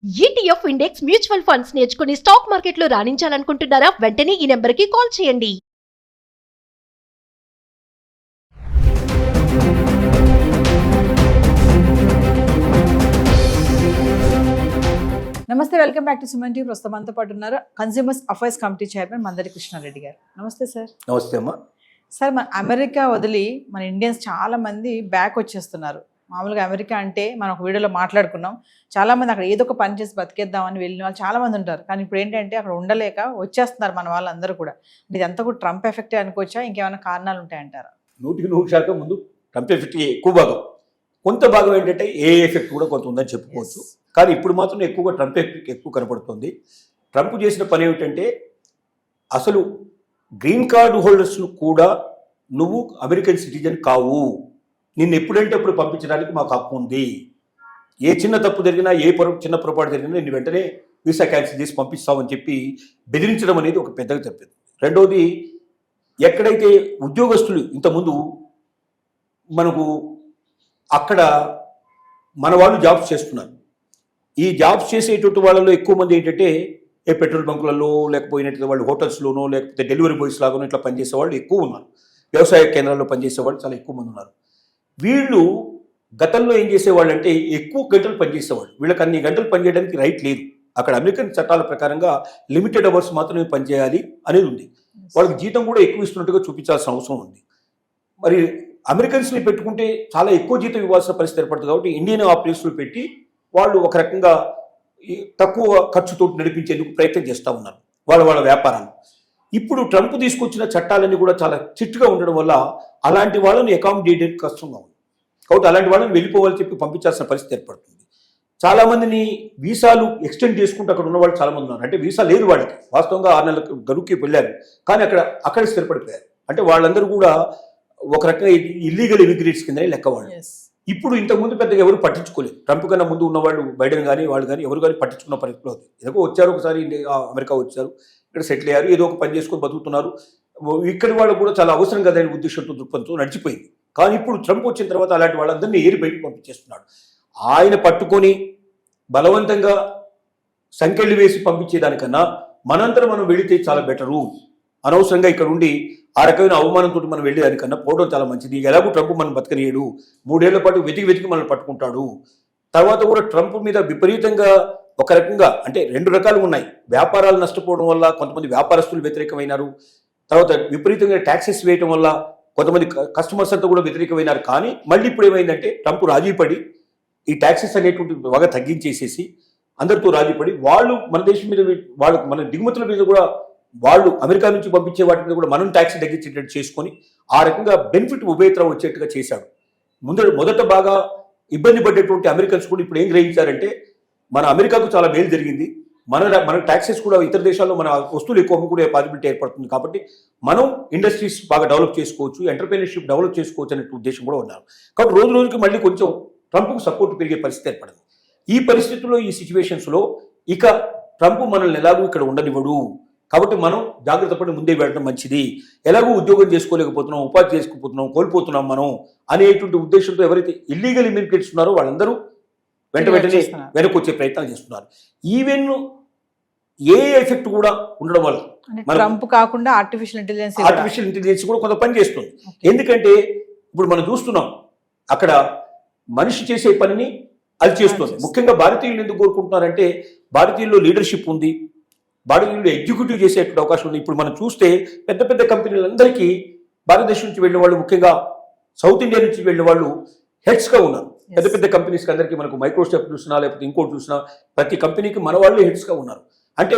ETF index mutual funds నేర్చుకుని stock మార్కెట్లో రాణించాలనుకుంటున్నారా? వెంటనే ఈ నెంబర్కి కాల్ చేయండి. నమస్తే, welcome back to Suman TV. ప్రస్తుతం మనతో పాటు ఉన్నారు consumers affairs committee chairman Mandari Krishna Reddy గారు. నమస్తే సార్. నమస్తే అమ్మా. సార్, మన అమెరికా వదిలి మన ఇండియన్స్ చాలా మంది బ్యాక్ వచ్చేస్తున్నారు. మామూలుగా అమెరికా అంటే మనం ఒక వీడియోలో మాట్లాడుకున్నాం, చాలా మంది అక్కడ ఏదో ఒక పని చేసి బతికేద్దామని వెళ్ళిన వాళ్ళు చాలా మంది ఉంటారు. కానీ ఇప్పుడు ఏంటంటే అక్కడ ఉండలేక వచ్చేస్తున్నారు మన వాళ్ళందరూ కూడా. ఇదంతా కూడా ట్రంప్ ఎఫెక్టే అనుకోవచ్చా, ఇంకేమైనా కారణాలు ఉంటాయంటారా? 100% ముందు ట్రంప్ ఎఫెక్ట్ ఎక్కువ భాగం, కొంత భాగం ఏంటంటే ఏ ఎఫెక్ట్ కూడా కొంత ఉందని చెప్పుకోవచ్చు. కానీ ఇప్పుడు మాత్రం ఎక్కువగా ట్రంప్ ఎఫెక్ట్ ఎక్కువ కనపడుతుంది. ట్రంప్ చేసిన పని ఏమిటంటే, అసలు గ్రీన్ కార్డు హోల్డర్స్ను కూడా నువ్వు అమెరికన్ సిటిజన్ కావు, నిన్ను ఎప్పుడంటే అప్పుడు పంపించడానికి మాకు హక్కు ఉంది, ఏ చిన్న తప్పు జరిగినా చిన్న పొరపాటు జరిగినా నిన్ను వెంటనే వీసా క్యాన్సిల్ చేసి పంపిస్తామని చెప్పి బెదిరించడం అనేది ఒక పెద్దగా తప్పింది. రెండవది, ఎక్కడైతే ఉద్యోగస్తులు ఇంతకుముందు మనకు అక్కడ మన వాళ్ళు జాబ్స్ చేస్తున్నారు, ఈ జాబ్స్ చేసేటువంటి వాళ్ళలో ఎక్కువ మంది ఏంటంటే పెట్రోల్ బంకులలో లేకపోయినట్టు వాళ్ళు హోటల్స్లోనో లేకపోతే డెలివరీ బాయ్స్ లాగానో ఇట్లా పనిచేసే వాళ్ళు ఎక్కువ ఉన్నారు. వ్యవసాయ కేంద్రాల్లో పనిచేసే వాళ్ళు చాలా ఎక్కువ మంది ఉన్నారు. వీళ్ళు గతంలో ఏం చేసేవాళ్ళు అంటే ఎక్కువ గంటలు పనిచేసేవాళ్ళు. వీళ్ళకి అన్ని గంటలు పనిచేయడానికి రైట్ లేదు. అక్కడ అమెరికన్ చట్టాల ప్రకారంగా లిమిటెడ్ అవర్స్ మాత్రమే పనిచేయాలి అనేది ఉంది. వాళ్ళకి జీతం కూడా ఎక్కువ ఇస్తున్నట్టుగా చూపించాల్సిన అవసరం ఉంది. మరి అమెరికన్స్ని పెట్టుకుంటే చాలా ఎక్కువ జీతం ఇవ్వాల్సిన పరిస్థితి ఏర్పడుతుంది. కాబట్టి ఇండియన్ ఆ ప్లేస్లో పెట్టి వాళ్ళు ఒక రకంగా తక్కువ ఖర్చుతో నడిపించేందుకు ప్రయత్నం చేస్తూ ఉన్నారు వాళ్ళ వ్యాపారాలు. ఇప్పుడు ట్రంప్ తీసుకొచ్చిన చట్టాలన్నీ కూడా చాలా స్ట్రిక్ట్గా ఉండడం వల్ల అలాంటి వాళ్ళని అకామిడేట్ కష్టంగా ఉంది. కాబట్టి అలాంటి వాళ్ళని వెళ్ళిపోవాలని చెప్పి పంపించాల్సిన పరిస్థితి ఏర్పడుతుంది. చాలామందిని వీసాలు ఎక్స్టెండ్ చేసుకుంటూ అక్కడ ఉన్న వాళ్ళు చాలామంది ఉన్నారు. అంటే వీసా లేదు వాళ్ళకి, వాస్తవంగా 6 నెలలకు గడువుకి వెళ్ళారు, కానీ అక్కడే స్థిరపడిపోయారు. అంటే వాళ్ళందరూ కూడా ఒక రకంగా ఇల్లీగల్ ఇమిగ్రేట్స్ కింద లెక్క వాళ్ళు. ఇప్పుడు ఇంతకుముందు పెద్దగా ఎవరు పట్టించుకోలేదు. ట్రంప్ కన్నా ముందు ఉన్నవాళ్ళు, బైడెన్ కానీ వాళ్ళు కానీ ఎవరు కానీ పట్టించుకున్న పరిస్థితిలో ఉంది. ఏదో వచ్చారు, ఒకసారి అమెరికా వచ్చారు, ఇక్కడ సెటిల్ అయ్యారు, ఏదో ఒక పని చేసుకొని బతుకుతున్నారు. ఇక్కడి వాళ్ళు కూడా చాలా అవసరం కదా అనే ఉద్దేశంతో దృక్పథంతో నడిచిపోయింది. కానీ ఇప్పుడు ట్రంప్ వచ్చిన తర్వాత అలాంటి వాళ్ళందరినీ ఏరి బయటకు పంపించేస్తున్నాడు. ఆయన పట్టుకొని బలవంతంగా సంకెళ్ళు వేసి పంపించేదానికన్నా మనంతరం మనం వెళితే చాలా బెటరు. అనవసరంగా ఇక్కడ ఉండి ఆ రకమైన అవమానంతో మనం వెళ్ళేదానికన్నా పోవడం చాలా మంచిది. ఎలాగో ట్రంప్ మనం బతకనీయడు, 3 ఏళ్ల పాటు వెతికి మనల్ని పట్టుకుంటాడు. తర్వాత కూడా ట్రంప్ మీద విపరీతంగా ఒక రకంగా అంటే 2 రకాలు ఉన్నాయి. వ్యాపారాలు నష్టపోవడం వల్ల కొంతమంది వ్యాపారస్తులు వ్యతిరేకమైనారు. తర్వాత విపరీతంగా ట్యాక్సెస్ వేయడం వల్ల కొంతమంది కస్టమర్స్ అంతా కూడా వ్యతిరేకమైనారు. కానీ మళ్ళీ ఇప్పుడు ఏమైందంటే ట్రంప్ రాజీపడి ఈ ట్యాక్సెస్ అనేటువంటి బాగా తగ్గించేసేసి అందరితో రాజీపడి వాళ్ళు మన దేశం మీద మన దిగుమతుల మీద కూడా వాళ్ళు అమెరికా నుంచి పంపించే వాటి మీద కూడా మనం ట్యాక్స్ తగ్గించేటట్టు చేసుకొని ఆ రకంగా బెనిఫిట్ ఉభయత్రం వచ్చేట్టుగా చేశాడు. మొదట బాగా ఇబ్బంది పడ్డటువంటి అమెరికన్స్ కూడా ఇప్పుడు ఏం గ్రహించారంటే మన అమెరికాకు చాలా మేలు జరిగింది, మన ట్యాక్సెస్ కూడా ఇతర దేశాల్లో మన వస్తువులు ఎక్కువ అమ్ముకునే పాసిబిలిటీ ఏర్పడుతుంది, కాబట్టి మనం ఇండస్ట్రీస్ బాగా డెవలప్ చేసుకోవచ్చు, ఎంటర్ప్రెన్యూర్షిప్ డెవలప్ చేసుకోవచ్చు అనే ఉద్దేశం కూడా ఉన్నారు. కాబట్టి రోజు రోజుకి మళ్ళీ కొంచెం ట్రంప్కు సపోర్ట్ పెరిగే పరిస్థితి ఏర్పడింది. ఈ పరిస్థితుల్లో, ఈ సిచ్యువేషన్స్లో ఇక ట్రంప్ మనల్ని ఎలాగూ ఇక్కడ ఉండనివ్వడు, కాబట్టి మనం జాగ్రత్త పడి ముందే వెళ్ళడం మంచిది. ఎలాగో ఉద్యోగం చేసుకోలేకపోతున్నాం, ఉపాధి చేసుకోకపోతున్నాం, కోల్పోతున్నాం మనం అనేటువంటి ఉద్దేశంతో ఎవరైతే ఇల్లీగల్ ఇమిగ్రేట్స్ ఉన్నారో వాళ్ళందరూ వెంటనే వెనక్కి వచ్చే ప్రయత్నాలు చేస్తున్నారు. ఈవెన్ ఏ ఎఫెక్ట్ కూడా ఉండడం వల్ల ట్రంప్ కాకుండా ఆర్టిఫిషియల్ ఇంటెలిజెన్స్ కూడా కొంత పని చేస్తుంది. ఎందుకంటే ఇప్పుడు మనం చూస్తున్నాం అక్కడ మనిషి చేసే పనిని అది చేస్తుంది. ముఖ్యంగా భారతీయులు ఎందుకు కోరుకుంటున్నారంటే భారతీయుల్లో లీడర్షిప్ ఉంది, భారతీయులు ఎగ్జిక్యూటివ్ చేసేటువంటి అవకాశం ఉంది. ఇప్పుడు మనం చూస్తే పెద్ద పెద్ద కంపెనీలందరికీ భారతదేశం నుంచి వెళ్ళిన వాళ్ళు, ముఖ్యంగా సౌత్ ఇండియా నుంచి వెళ్ళిన వాళ్ళు హెడ్స్గా ఉన్నారు. పెద్ద పెద్ద కంపెనీస్కి అందరికీ మనకు మైక్రోసాఫ్ట్ చూసినా లేకపోతే ఇంకోటి చూసినా ప్రతి కంపెనీకి మన వాళ్ళు హెడ్స్గా ఉన్నారు. అంటే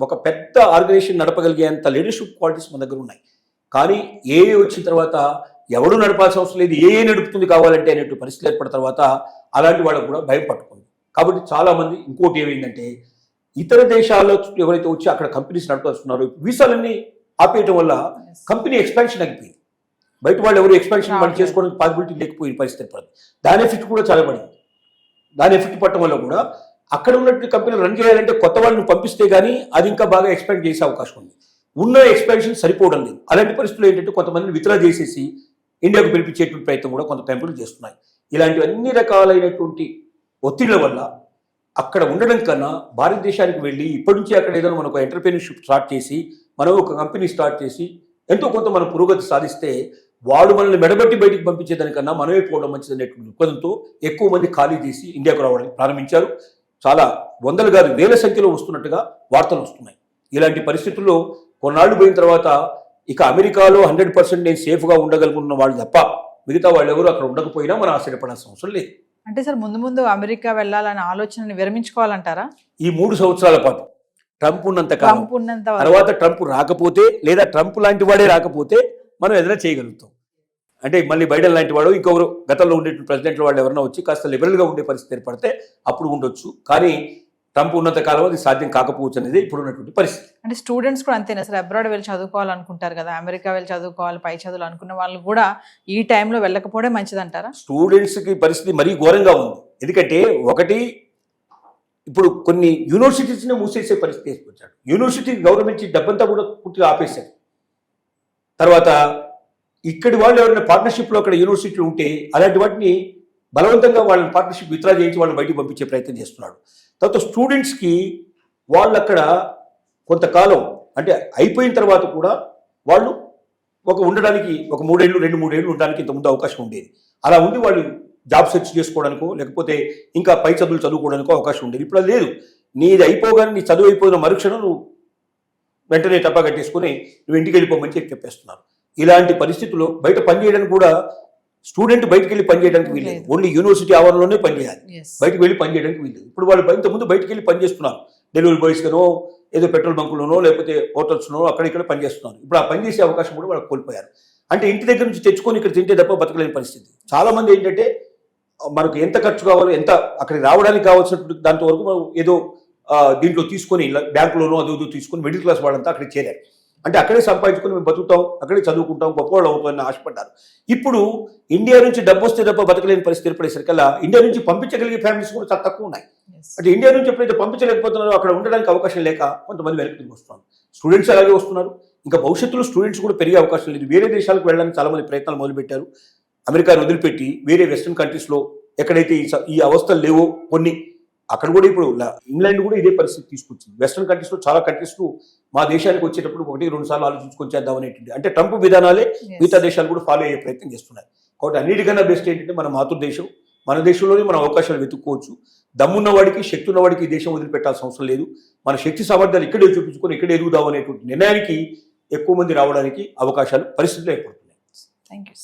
ఒక పెద్ద ఆర్గనైజేషన్ నడపగలిగేంత లీడర్షిప్ క్వాలిటీస్ మన దగ్గర ఉన్నాయి. కానీ ఏ వచ్చిన తర్వాత ఎవరు నడపాల్సిన అవసరం లేదు, ఏ నడుపుతుంది కావాలంటే అనేటువంటి పరిస్థితులు ఏర్పడిన తర్వాత అలాంటి వాళ్ళకు కూడా భయం పట్టుకుంది. కాబట్టి చాలామంది ఇంకోటి ఏమైందంటే ఇతర దేశాల్లో ఎవరైతే వచ్చి అక్కడ కంపెనీస్ నడపాల్స్తున్నారో వీసాలన్నీ ఆపేయటం వల్ల కంపెనీ ఎక్స్పాన్షన్ ఆగిపోయింది. బయట వాళ్ళు ఎవరు ఎక్స్పాన్షన్ వాళ్ళు చేసుకోవడానికి పాసిబిలిటీ లేకపోయిన పరిస్థితి ఏర్పడింది. దాని ఎఫెక్ట్ కూడా చాలా పడింది. దాని ఎఫెక్ట్ పట్టడం వల్ల కూడా అక్కడ ఉన్నటువంటి కంపెనీ రన్ చేయాలంటే కొత్త వాళ్ళని పంపిస్తే కానీ అది ఇంకా బాగా ఎక్స్పాండ్ చేసే అవకాశం ఉంది. ఉన్న ఎక్స్పాన్షన్ సరిపోవడం లేదు. అలాంటి పరిస్థితులు ఏంటంటే కొంతమందిని విత్డ్రా చేసేసి ఇండియాకు పిలిపించేటువంటి ప్రయత్నం కూడా కొంత కంపెనీలు చేస్తున్నాయి. ఇలాంటి అన్ని రకాలైనటువంటి ఒత్తిళ్ల వల్ల అక్కడ ఉండడం కన్నా భారతదేశానికి వెళ్ళి ఇప్పటి నుంచి అక్కడ ఏదైనా మనకు ఎంటర్ప్రీనర్షిప్ స్టార్ట్ చేసి మనం ఒక కంపెనీ స్టార్ట్ చేసి ఎంతో కొంత మనం పురోగతి సాధిస్తే వాడు మనల్ని మెడబట్టి బయటికి పంపించేదానికన్నా మనమే పోవడం మంచిదనేటువంటి దృక్పథంతో ఎక్కువ మంది ఖాళీ చేసి ఇండియాకు రావడానికి ప్రారంభించారు. చాలా వందలు కాదు వేల సంఖ్యలో వస్తున్నట్టుగా వార్తలు వస్తున్నాయి. ఇలాంటి పరిస్థితుల్లో కొన్నాళ్ళు పోయిన తర్వాత ఇక అమెరికాలో 100% నేను సేఫ్గా ఉండగలుగుతున్న వాళ్ళు తప్ప మిగతా వాళ్ళు ఎవరు అక్కడ ఉండకపోయినా మనం ఆశ్చర్యపడాల్సిన అవసరం లేదు. అంటే సార్ ముందు ముందు అమెరికా వెళ్ళాలనే ఆలోచనని విరమించుకోవాలంటారా? ఈ 3 సంవత్సరాల పాటు ట్రంప్ ఉన్నంత కాలం, ట్రంప్ ఉన్నంత వరకు. తర్వాత ట్రంప్ రాకపోతే లేదా ట్రంప్ లాంటి వాడే రాకపోతే మనం ఏదైనా చేయగలుగుతాం. అంటే మళ్ళీ బైడెన్ లాంటి వాడు ఇంకొకరు గతంలో ఉండే ప్రెసిడెంట్ వాళ్ళు ఎవరైనా వచ్చి కాస్త లిబరల్గా ఉండే పరిస్థితి ఏర్పడితే అప్పుడు ఉండొచ్చు. కానీ ట్రంప్ ఉన్నంత కాలం అది సాధ్యం కాకపోవచ్చు అనేది ఇప్పుడు ఉన్నటువంటి పరిస్థితి. అంటే స్టూడెంట్స్ కూడా అంతేనా సార్? అబ్రాడ్ వెళ్ళి చదువుకోవాలనుకుంటారు కదా, అమెరికా వెళ్ళి చదువుకోవాలి, పై చదువులు అనుకున్న వాళ్ళు కూడా ఈ టైంలో వెళ్ళకపోవడం మంచిదంటారా? స్టూడెంట్స్కి పరిస్థితి మరీ ఘోరంగా ఉంది. ఎందుకంటే ఒకటి ఇప్పుడు కొన్ని యూనివర్సిటీస్ని మూసేసే పరిస్థితి తీసుకొచ్చాడు. యూనివర్సిటీ గవర్నమెంట్ డబ్బంతా కూడా పూర్తిగా ఆపేశాడు. తర్వాత ఇక్కడి వాళ్ళు ఎవరైనా పార్ట్నర్షిప్లో అక్కడ యూనివర్సిటీలు ఉంటే అలాంటి వాటిని బలవంతంగా వాళ్ళని పార్ట్నర్షిప్ విత్డ్రా చేయించి వాళ్ళని బయటికి పంపించే ప్రయత్నం చేస్తున్నాడు. తర్వాత స్టూడెంట్స్కి వాళ్ళు అక్కడ కొంతకాలం అంటే అయిపోయిన తర్వాత కూడా వాళ్ళు ఉండడానికి ఒక 3 ఏళ్ళు 2-3 ఏళ్ళు ఉండడానికి ఇంతకుముందు అవకాశం ఉండేది. అలా ఉండి వాళ్ళు జాబ్ సెర్చ్ చేసుకోవడానికో లేకపోతే ఇంకా పై చదువులు చదువుకోవడానికో అవకాశం ఉండేది. ఇప్పుడు అది లేదు. నీది అయిపోగానే నీ చదువు అయిపోయిన మరుక్షణం నువ్వు వెంటనే టప్పా కట్టేసుకుని నువ్వు ఇంటికి వెళ్ళిపోమని చెప్పేస్తున్నారు. ఇలాంటి పరిస్థితుల్లో బయట పనిచేయడానికి కూడా స్టూడెంట్ బయటకు వెళ్ళి పనిచేయడానికి వీల్లేదు. ఓన్లీ యూనివర్సిటీ ఆవరణలోనే పనిచేయాలి, బయటకు వెళ్ళి పనిచేయడానికి వీల్లేదు. ఇప్పుడు వాళ్ళు ఇంతకుముందు బయటకు వెళ్ళి పనిచేస్తున్నారు, డెలివరీ బాయ్స్గానో ఏదో పెట్రోల్ బంకులోనో లేకపోతే హోటల్స్లోనో అక్కడిక్కడ పనిచేస్తున్నారు. ఇప్పుడు ఆ పనిచేసే అవకాశం కూడా వాళ్ళకి కోల్పోయారు. అంటే ఇంటి దగ్గర నుంచి తెచ్చుకొని ఇక్కడ తింటే తప్ప బతకలేని పరిస్థితి. చాలా మంది ఏంటంటే మనకు ఎంత ఖర్చు కావాలో ఎంత అక్కడికి రావడానికి కావాల్సినటువంటి దాంతో వరకు మనం ఏదో దీంట్లో తీసుకొని బ్యాంకులోనో అదో తీసుకొని మిడిల్ క్లాస్ వాళ్ళంతా అక్కడికి చేరారు. అంటే అక్కడే సంపాదించుకొని మేము బతుకుతాం, అక్కడే చదువుకుంటాం, గొప్పవాళ్ళు అవుతామని ఆశపడ్డారు. ఇప్పుడు ఇండియా నుంచి డబ్బు వస్తే తప్ప బతకలేని పరిస్థితి ఏర్పడేసరికల్లా ఇండియా నుంచి పంపించగలిగే ఫ్యామిలీస్ కూడా చాలా తక్కువ ఉన్నాయి. అంటే ఇండియా నుంచి ఎప్పుడైతే పంపించలేకపోతున్నారో అక్కడ ఉండడానికి అవకాశం లేక కొంతమంది వెనక్కి తిరిగి వస్తున్నారు. స్టూడెంట్స్ అలాగే వస్తున్నారు. ఇంకా భవిష్యత్తులో స్టూడెంట్స్ కూడా పెరిగే అవకాశం లేదు. వేరే దేశాలకు వెళ్ళడానికి చాలా మంది ప్రయత్నాలు మొదలుపెట్టారు. అమెరికాను వదిలిపెట్టి వేరే వెస్ట్రన్ కంట్రీస్లో ఎక్కడైతే ఈ అవస్థలు లేవో కొన్ని అక్కడ కూడా ఇప్పుడు ఇంగ్లాండ్ కూడా ఇదే పరిస్థితి తీసుకొచ్చింది. వెస్ట్రన్ కంట్రీస్లో చాలా కంట్రీస్లో మా దేశానికి వచ్చేటప్పుడు 1-2 సార్లు ఆలోచించుకొని చేద్దాం అనేటువంటి అంటే ట్రంప్ విధానాలే మిగతా దేశాలు కూడా ఫాలో అయ్యే ప్రయత్నం చేస్తున్నాయి. కాబట్టి అన్నిటికన్నా బెస్ట్ ఏంటంటే మన మాతృదేశం, మన దేశంలోనే మనం అవకాశాలు వెతుక్కోవచ్చు. దమ్మున్న వాడికి శక్తి ఉన్న వాడికి ఈ దేశం వదిలిపెట్టాల్సిన అవసరం లేదు. మన శక్తి సామర్థ్యాలు ఇక్కడే చూపించుకొని ఇక్కడే ఎదుగుదాం అనేటువంటి నిర్ణయానికి ఎక్కువ మంది రావడానికి అవకాశాలు పరిస్థితులు ఏర్పడుతున్నాయి. Thank you.